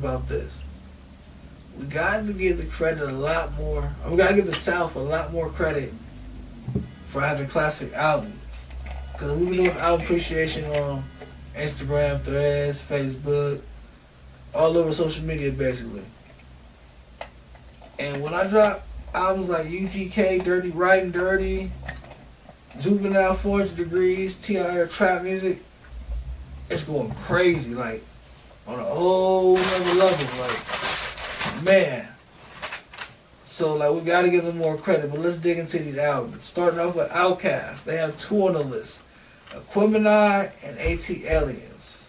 about this. We got to give the credit a lot more. We got to give the South a lot more credit for having classic albums. Because we've been doing album appreciation on Instagram, Threads, Facebook, all over social media basically. And when I drop albums like UGK, Dirty Riding Dirty, Juvenile, 400 Degrees, T.I. Trap Music, it's going crazy, like on a whole other level, like man. So like we gotta give them more credit, but let's dig into these albums. Starting off with OutKast, they have two on the list, Aquemini and AT Aliens.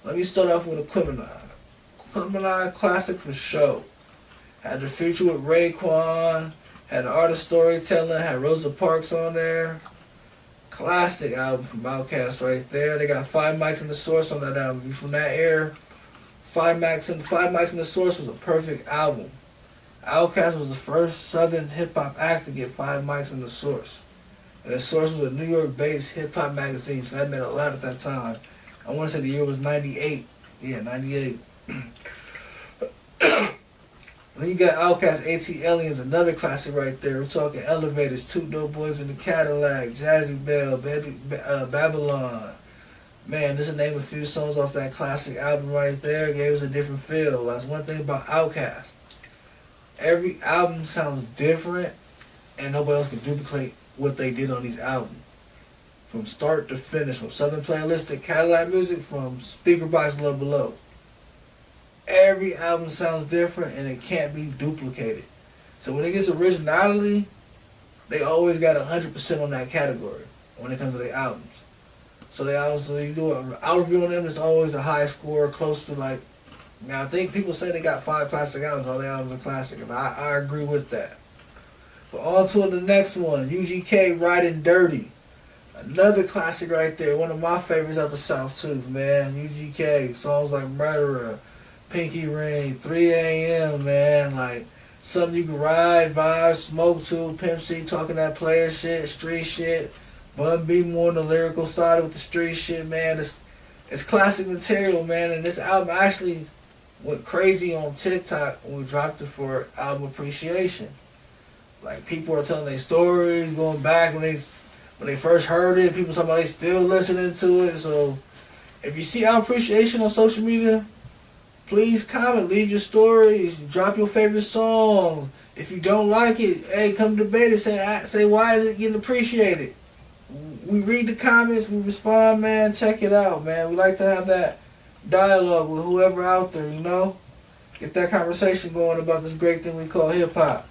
Let me start off with Aquemini. Aquemini, classic for sure. Had the feature with Raekwon, had the art of storytelling, had Rosa Parks on there. Classic album from OutKast right there. They got Five Mics in the Source on that album. If you're from that era, Five Mics in the Source was a perfect album. OutKast was the first Southern hip hop act to get Five Mics in the Source. And the Source was a New York based hip hop magazine, so that meant a lot at that time. I want to say the year was 98. Yeah, 98. Then you got OutKast, AT Aliens, another classic right there. We're talking Elevators, Two Dope Boys in the Cadillac, Jazzy Bell, Babylon. Man, this is name a few songs off that classic album right there. Gave us a different feel. That's one thing about OutKast. Every album sounds different, and nobody else can duplicate what they did on these albums. From start to finish, from Southern Playlist to Cadillac Music, from Speaker Box Love Below. Every album sounds different and it can't be duplicated. So when it gets originality, they always got 100% on that category when it comes to their albums. So they albums, when you do an album review on them, it's always a high score, close to like, now I think people say they got 5 classic albums, all their albums are classic, and I agree with that. But on to the next one, UGK, Riding Dirty. Another classic right there, one of my favorites out the South too, man. UGK, songs like Murderer, Pinky Ring, 3 a.m., man, like something you can ride, vibe, smoke to, Pimp C talking that player shit, street shit, Bun B more on the lyrical side with the street shit, man. It's classic material, man, and this album actually went crazy on TikTok when we dropped it for album appreciation. Like people are telling their stories, going back when they first heard it, people talking about they still listening to it. So if you see album appreciation on social media, please comment, leave your stories, drop your favorite song. If you don't like it, hey, come debate it. Say why is it getting appreciated? We read the comments, we respond, man. Check it out, man. We like to have that dialogue with whoever out there, you know? Get that conversation going about this great thing we call hip-hop.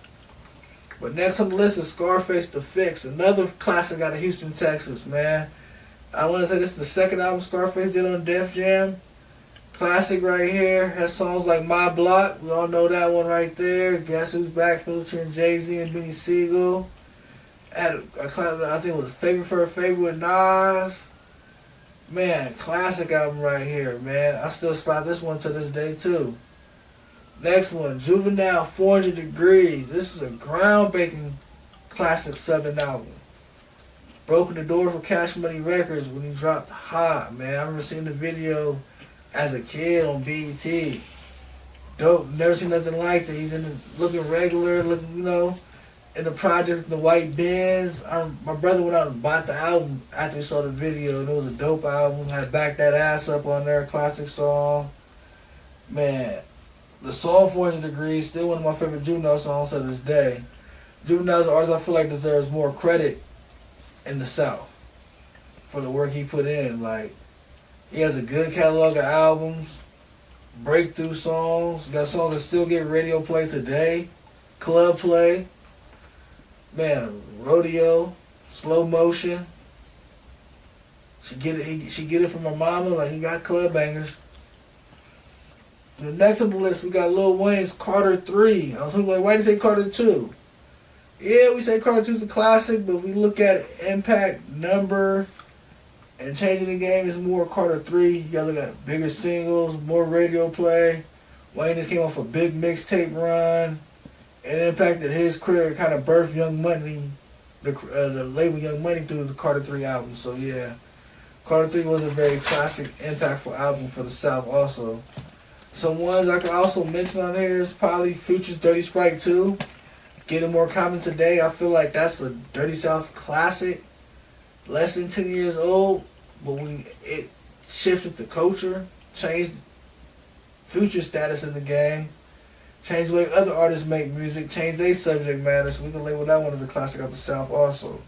But next on the list is Scarface The Fix, another classic out of Houston, Texas, man. I want to say this is the second album Scarface did on Def Jam. Classic right here. Has songs like My Block. We all know that one right there. Guess Who's Back featuring Jay-Z and Benny Siegel. Had a classic, I think it was Favor for a Favor with Nas. Man, classic album right here, man. I still slap this one to this day too. Next one, Juvenile, 400 Degrees. This is a groundbreaking classic Southern album. Broken the door for Cash Money Records when he dropped Hot, man. I remember seeing the video as a kid on BET. Dope, never seen nothing like that. He's looking regular, looking, you know, in the project, the white Benz. My brother went out and bought the album after he saw the video, and it was a dope album. Had Back That Ass Up on there, classic song. Man, the song 400 Degrees, still one of my favorite Juvenile songs to this day. Juvenile's an artist I feel like deserves more credit in the South for the work he put in. Like, he has a good catalog of albums, breakthrough songs, got songs that still get radio play today, club play. Man, Rodeo, Slow Motion. She get it from her mama, like he got club bangers. The next on the list, we got Lil Wayne's Carter 3. I was like, why did you say Carter 2? Yeah, we say Carter 2 is a classic, but if we look at impact, number, and changing the game, is more Carter 3. You gotta look at bigger singles, more radio play. Wayne just came off a big mixtape run. It impacted his career, kind of birthed Young Money, the label Young Money through the Carter 3 album. So yeah, Carter 3 was a very classic, impactful album for the South also. Some ones I can also mention on here is probably Future's Dirty Sprite 2. Getting more common today. I feel like that's a Dirty South classic. Less than 10 years old, but when it shifted the culture, changed Future's status in the game, changed the way other artists make music, changed their subject matter, so we can label that one as a classic out the South also.